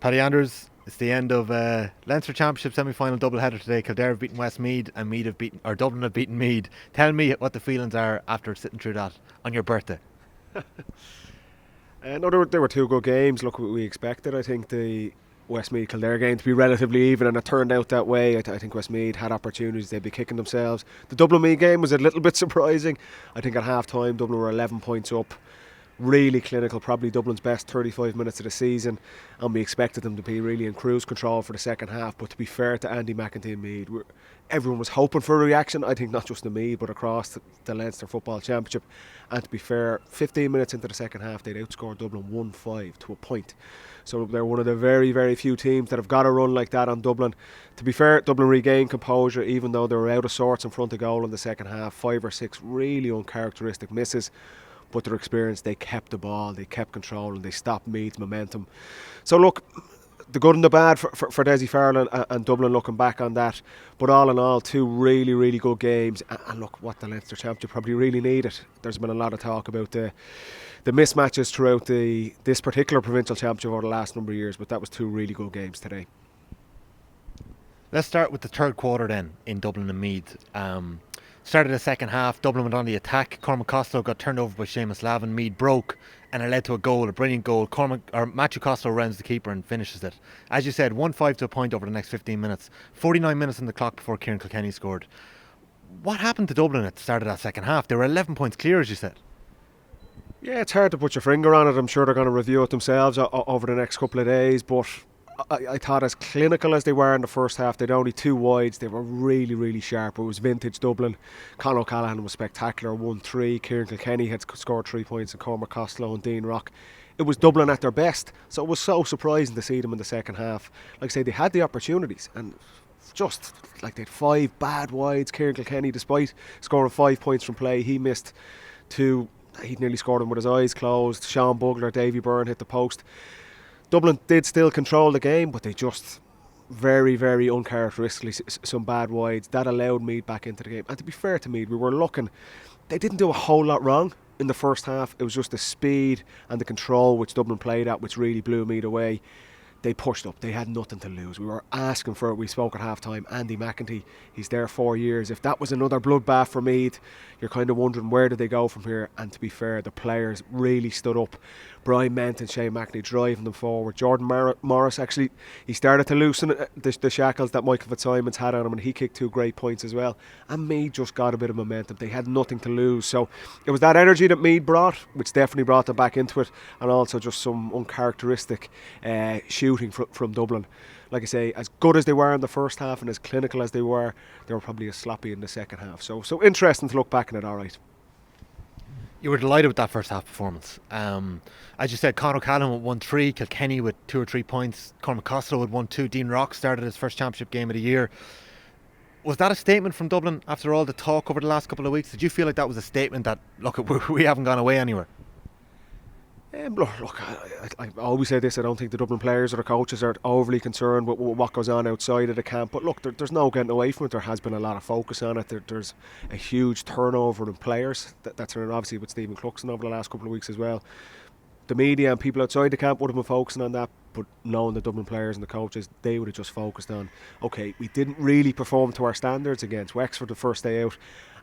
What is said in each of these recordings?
Paddy Andrews, it's the end of Leinster Championship semi-final doubleheader today. Kildare have beaten Westmeath and Dublin have beaten Meath. Tell me what the feelings are after sitting through that on your birthday. No, there were two good games. Look, we expected, I think, the Westmeath Kildare game to be relatively even, and it turned out that way. I think Westmeath had opportunities, they'd be kicking themselves. The Dublin-Meath game was a little bit surprising. I think at half time Dublin were 11 points up, really clinical, probably Dublin's best 35 minutes of the season, and we expected them to be really in cruise control for the second half. But to be fair to Andy McEntee and Meath, everyone was hoping for a reaction, I think, not just in Meath but across the Leinster Football Championship. And to be fair, 15 minutes into the second half they'd outscored Dublin 1-5 to a point. So they're one of the very, very few teams that have got a run like that on Dublin. To be fair, Dublin regained composure even though they were out of sorts in front of goal in the second half. 5 or 6 really uncharacteristic misses, but their experience, they kept the ball, they kept control, and they stopped Meath's momentum. So look, the good and the bad for Desi Farrell and Dublin looking back on that. But all in all, two really, really good games. And look, what the Leinster Championship probably really needed. There's been a lot of talk about the mismatches throughout this particular provincial championship over the last number of years, but that was two really good games today. Let's start with the third quarter then in Dublin and Meath. Started the second half, Dublin went on the attack. Cormac Costello got turned over by Seamus Lavin. Meath broke and it led to a brilliant goal. Matthew Costello rounds the keeper and finishes it. As you said, 1-5 to a point over the next 15 minutes. 49 minutes on the clock before Kieran Kilkenny scored. What happened to Dublin at the start of that second half? They were 11 points clear, as you said. Yeah, it's hard to put your finger on it. I'm sure they're going to review it themselves over the next couple of days, but I thought as clinical as they were in the first half, they'd only 2 wides, they were really, really sharp. It was vintage Dublin. Conor O'Callaghan was spectacular, 1-3. Kieran Kilkenny had scored 3 points, and Cormac Costello and Dean Rock. It was Dublin at their best, so it was so surprising to see them in the second half. Like I say, they had the opportunities, and just like they had 5 bad wides. Kieran Kilkenny, despite scoring 5 points from play, he missed 2. He'd nearly scored them with his eyes closed. Sean Bugler, Davy Byrne hit the post. Dublin did still control the game, but they just very, very uncharacteristically some bad wides. That allowed Meath back into the game. And to be fair to Meath, we were looking, they didn't do a whole lot wrong in the first half. It was just the speed and the control which Dublin played at which really blew Meath away. They pushed up, they had nothing to lose. We were asking for it. We spoke at half time. Andy McEntee, he's there 4 years. If that was another bloodbath for Meath, you're kind of wondering where did they go from here. And to be fair, the players really stood up. Brian Ment and Shane McEntee driving them forward. Jordan Morris, actually, he started to loosen the shackles that Michael Fitzsimons had on him, and he kicked 2 great points as well. And Meath just got a bit of momentum. They had nothing to lose. So it was that energy that Meath brought, which definitely brought them back into it, and also just some uncharacteristic shooting from Dublin. Like I say, as good as they were in the first half and as clinical as they were probably as sloppy in the second half. So interesting to look back on it, all right. You were delighted with that first half performance. As you said, Conor O'Callaghan with 1-3, Kilkenny with 2 or 3 points, Cormac Costello with 1-2, Dean Rock started his first championship game of the year. Was that a statement from Dublin after all the talk over the last couple of weeks? Did you feel like that was a statement that, look, we haven't gone away anywhere? Look, I always say this, I don't think the Dublin players or the coaches are overly concerned with what goes on outside of the camp, but look, there's no getting away from it. There has been a lot of focus on it. There's a huge turnover in players. That's obviously with Stephen Cluxton over the last couple of weeks as well. The media and people outside the camp would have been focusing on that, but knowing the Dublin players and the coaches, they would have just focused on, okay, we didn't really perform to our standards against Wexford the first day out,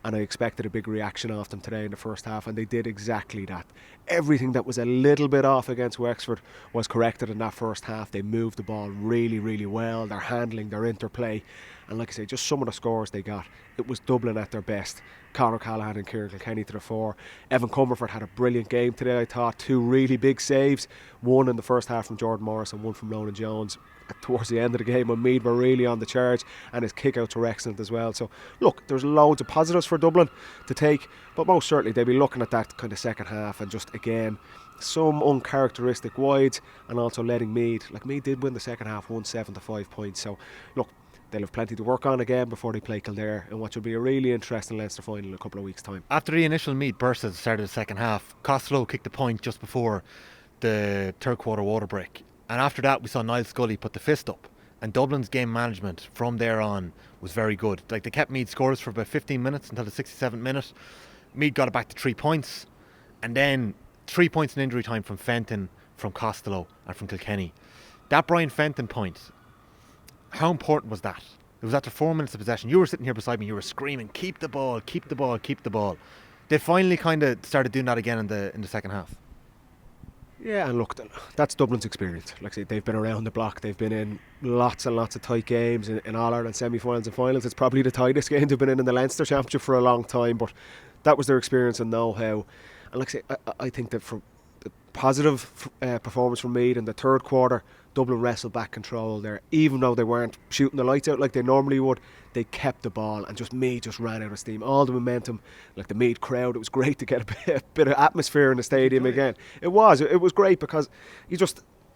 and I expected a big reaction off them today in the first half, and they did exactly that. Everything that was a little bit off against Wexford was corrected in that first half. They moved the ball really, really well. Their handling, their interplay, and like I say, just some of the scores they got, it was Dublin at their best. Conor O'Callaghan and Kieran Kilkenny to the fore. Evan Comerford had a brilliant game today, I thought. 2 really big saves, one in the first half from Jordan Morris and one from Ronan Jones towards the end of the game when Meath were really on the charge, and his kick-outs were excellent as well. So look, there's loads of positives for Dublin to take, but most certainly they'll be looking at that kind of second half and just again some uncharacteristic wides, and also letting Meath, like Meath did win the second half 1-7 to 5 points. So look, they'll have plenty to work on again before they play Kildare in what will be a really interesting Leinster final in a couple of weeks' time. After the initial Meath burst at the start of the second half, Costello kicked the point just before the third quarter water break. And after that, we saw Niall Scully put the fist up. And Dublin's game management from there on was very good. Like, they kept Meath scoreless for about 15 minutes until the 67th minute. Meath got it back to 3 points. And then 3 points in injury time from Fenton, from Costello and from Kilkenny. That Brian Fenton point, how important was that? It was after 4 minutes of possession. You were sitting here beside me, you were screaming, keep the ball, keep the ball, keep the ball. They finally kind of started doing that again in the second half. Yeah, and look, that's Dublin's experience. Like I say, they've been around the block. They've been in lots and lots of tight games in All-Ireland semi-finals and finals. It's probably the tightest game they've been in the Leinster Championship for a long time, but that was their experience and know-how. And like I say, I think that for the positive performance from Meath in the third quarter, Dublin wrestled back control there. Even though they weren't shooting the lights out like they normally would, they kept the ball, and Meath just ran out of steam. All the momentum, like the Meath crowd, it was great to get a bit of atmosphere in the stadium again. It was great because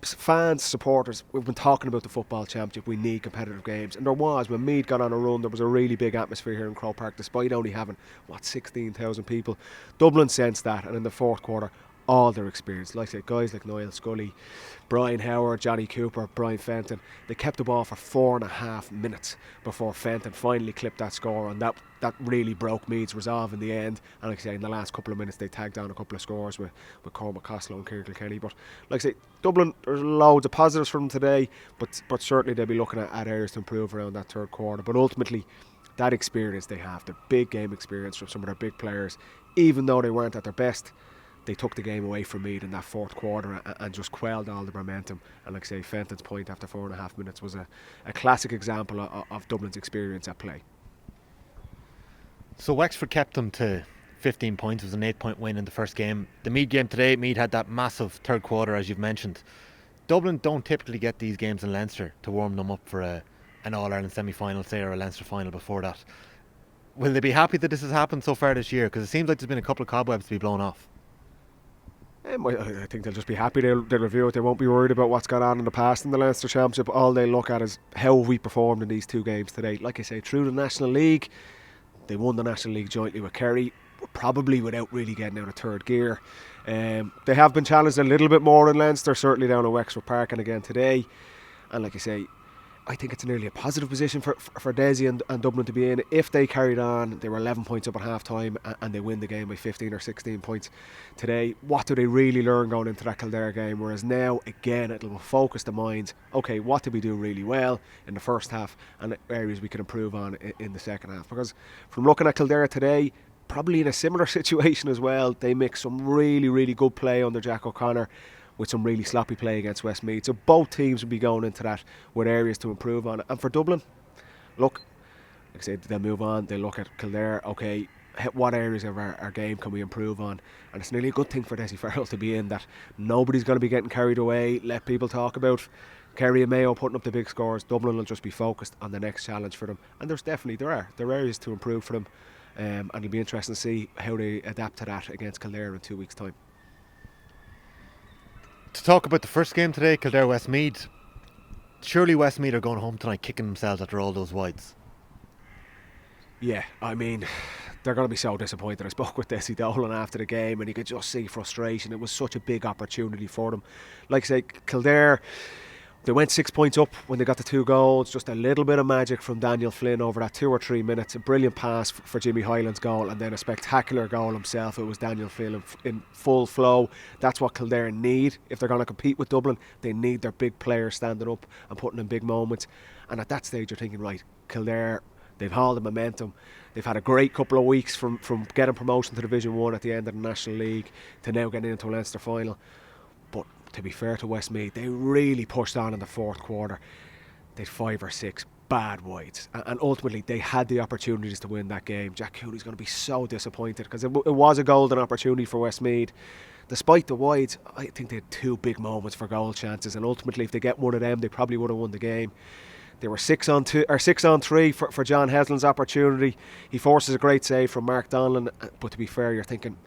fans, supporters, we've been talking about the football championship, we need competitive games, and there was, when Meath got on a run, there was a really big atmosphere here in Croke Park, despite only having 16,000 people. Dublin sensed that, and in the fourth quarter, all their experience, like I said, guys like Niall Scully, Brian Howard, Johnny Cooper, Brian Fenton, they kept the ball for 4.5 minutes before Fenton finally clipped that score, and that really broke Meath's resolve in the end. And like I say, in the last couple of minutes they tagged down a couple of scores with Cormac Costello and Kieran Kilkenny. But like I say, Dublin, there's loads of positives from them today, but certainly they'll be looking at areas to improve around that third quarter. But ultimately, that experience they have, the big game experience from some of their big players, even though they weren't at their best, they took the game away from Meath in that fourth quarter and just quelled all the momentum. And like I say, Fenton's point after 4.5 minutes was a classic example of Dublin's experience at play. So Wexford kept them to 15 points. It was an 8-point win in the first game. The Meath game today, Meath had that massive third quarter, as you've mentioned. Dublin don't typically get these games in Leinster to warm them up for an All-Ireland semi-final, say, or a Leinster final before that. Will they be happy that this has happened so far this year? Because it seems like there's been a couple of cobwebs to be blown off. I think they'll just be happy. They'll review it. They won't be worried about what's gone on in the past in the Leinster Championship. All they look at is how we performed in these two games today. Like I say, through the National League, they won the National League jointly with Kerry, probably without really getting out of third gear. They have been challenged a little bit more in Leinster, certainly down at Wexford Park and again today. And like I say, I think it's nearly a positive position for Desi and Dublin to be in. If they carried on, they were 11 points up at half time and they win the game by 15 or 16 points today. What do they really learn going into that Kildare game? Whereas now, again, it'll focus the minds. Okay, what did we do really well in the first half and areas we can improve on in the second half? Because from looking at Kildare today, probably in a similar situation as well, they make some really, really good play under Jack O'Connor with some really sloppy play against Westmeath. So both teams will be going into that with areas to improve on. And for Dublin, look, like I said, they'll move on, they'll look at Kildare, okay, what areas of our game can we improve on? And it's nearly a good thing for Dessie Farrell to be in, that nobody's going to be getting carried away. Let people talk about Kerry and Mayo putting up the big scores. Dublin will just be focused on the next challenge for them. And there are areas to improve for them, and it'll be interesting to see how they adapt to that against Kildare in 2 weeks' time. To talk about the first game today, Kildare-Westmeath, surely Westmeath are going home tonight kicking themselves after all those wides. Yeah, I mean, they're going to be so disappointed. I spoke with Dessie Dolan after the game and you could just see frustration. It was such a big opportunity for them. Like I say, Kildare, they went 6 points up when they got the 2 goals. Just a little bit of magic from Daniel Flynn over that 2 or 3 minutes. A brilliant pass for Jimmy Hyland's goal, and then a spectacular goal himself. It was Daniel Flynn in full flow. That's what Kildare need. If they're going to compete with Dublin, they need their big players standing up and putting in big moments. And at that stage you're thinking, right, Kildare, they've hauled the momentum. They've had a great couple of weeks from getting promotion to Division 1 at the end of the National League to now getting into a Leinster final. But to be fair to Westmeath, they really pushed on in the fourth quarter. They had 5 or 6 bad wides, and ultimately they had the opportunities to win that game. Jack Cooley's going to be so disappointed because it was a golden opportunity for Westmeath. Despite the wides, I think they had 2 big moments for goal chances, and ultimately if they get one of them, they probably would have won the game. They were 6 on 3 for John Heslin's opportunity. He forces a great save from Mark Donlan, but to be fair, you're thinking,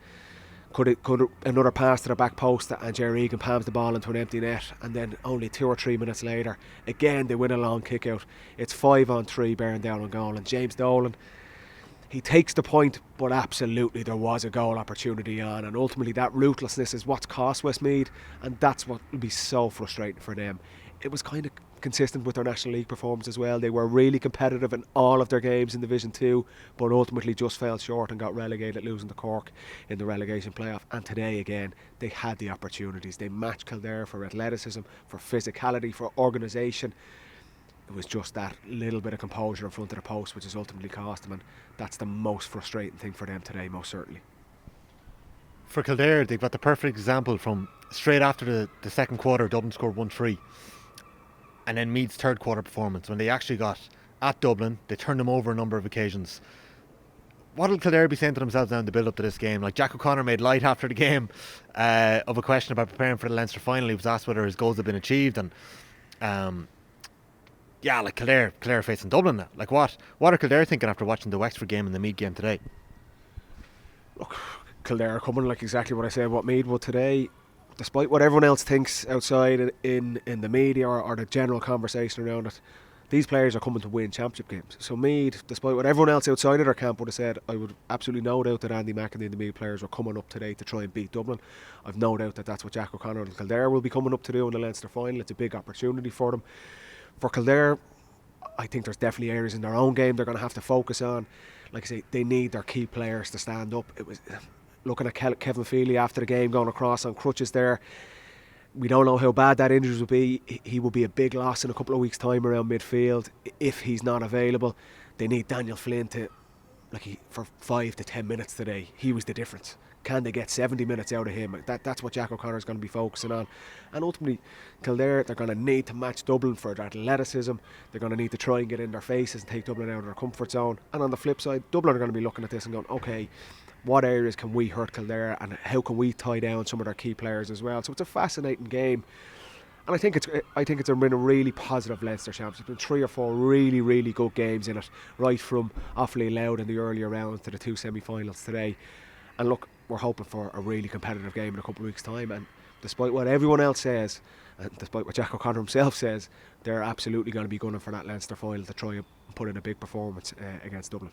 could another pass to the back post and Jerry Egan palms the ball into an empty net, and then only 2 or 3 minutes later, again they win a long kick out. It's 5 on 3 bearing down on goal, and James Dolan, he takes the point, but absolutely there was a goal opportunity on, and ultimately that ruthlessness is what's cost Westmeath, and that's what will be so frustrating for them. It was kind of consistent with their National League performance as well. They were really competitive in all of their games in Division 2, but ultimately just fell short and got relegated, losing to Cork in the relegation playoff. And today again, they had the opportunities. They matched Kildare for athleticism, for physicality, for organisation. It was just that little bit of composure in front of the post which has ultimately cost them, and that's the most frustrating thing for them today, most certainly. For Kildare, they've got the perfect example from straight after the second quarter. Dublin scored 1-3, and then Meath's third quarter performance, when they actually got at Dublin, they turned them over a number of occasions. What will Kildare be saying to themselves now in the build up to this game? Like, Jack O'Connor made light after the game of a question about preparing for the Leinster final. He was asked whether his goals had been achieved, and like Kildare facing Dublin now. Like, what are Kildare thinking after watching the Wexford game and the Meath game today? Look, Kildare are coming like exactly what I said about Meath would today. Despite what everyone else thinks outside in the media or the general conversation around it, these players are coming to win championship games. So Meath, despite what everyone else outside of their camp would have said, I would absolutely no doubt that Andy McEnany and the Meath players were coming up today to try and beat Dublin. I've no doubt that that's what Jack O'Connor and Kildare will be coming up to do in the Leinster final. It's a big opportunity for them. For Kildare, I think there's definitely areas in their own game they're going to have to focus on. Like I say, they need their key players to stand up. It was looking at Kevin Feely after the game going across on crutches there. We don't know how bad that injury will be. He will be a big loss in a couple of weeks' time around midfield if he's not available. They need Daniel Flynn for 5 to 10 minutes today. He was the difference. Can they get 70 minutes out of him? That's what Jack O'Connor is going to be focusing on. And ultimately, Kildare, they're going to need to match Dublin for their athleticism. They're going to need to try and get in their faces and take Dublin out of their comfort zone. And on the flip side, Dublin are going to be looking at this and going, okay, what areas can we hurt Kildare, and how can we tie down some of their key players as well? So it's a fascinating game. And I think it's been a really positive Leinster Championship. There's been 3 or 4 really, really good games in it, right from Offaly Louth in the earlier rounds to the 2 semi-finals today. And look, we're hoping for a really competitive game in a couple of weeks' time. And despite what everyone else says, and despite what Jack O'Connor himself says, they're absolutely going to be gunning for that Leinster final to try and put in a big performance against Dublin.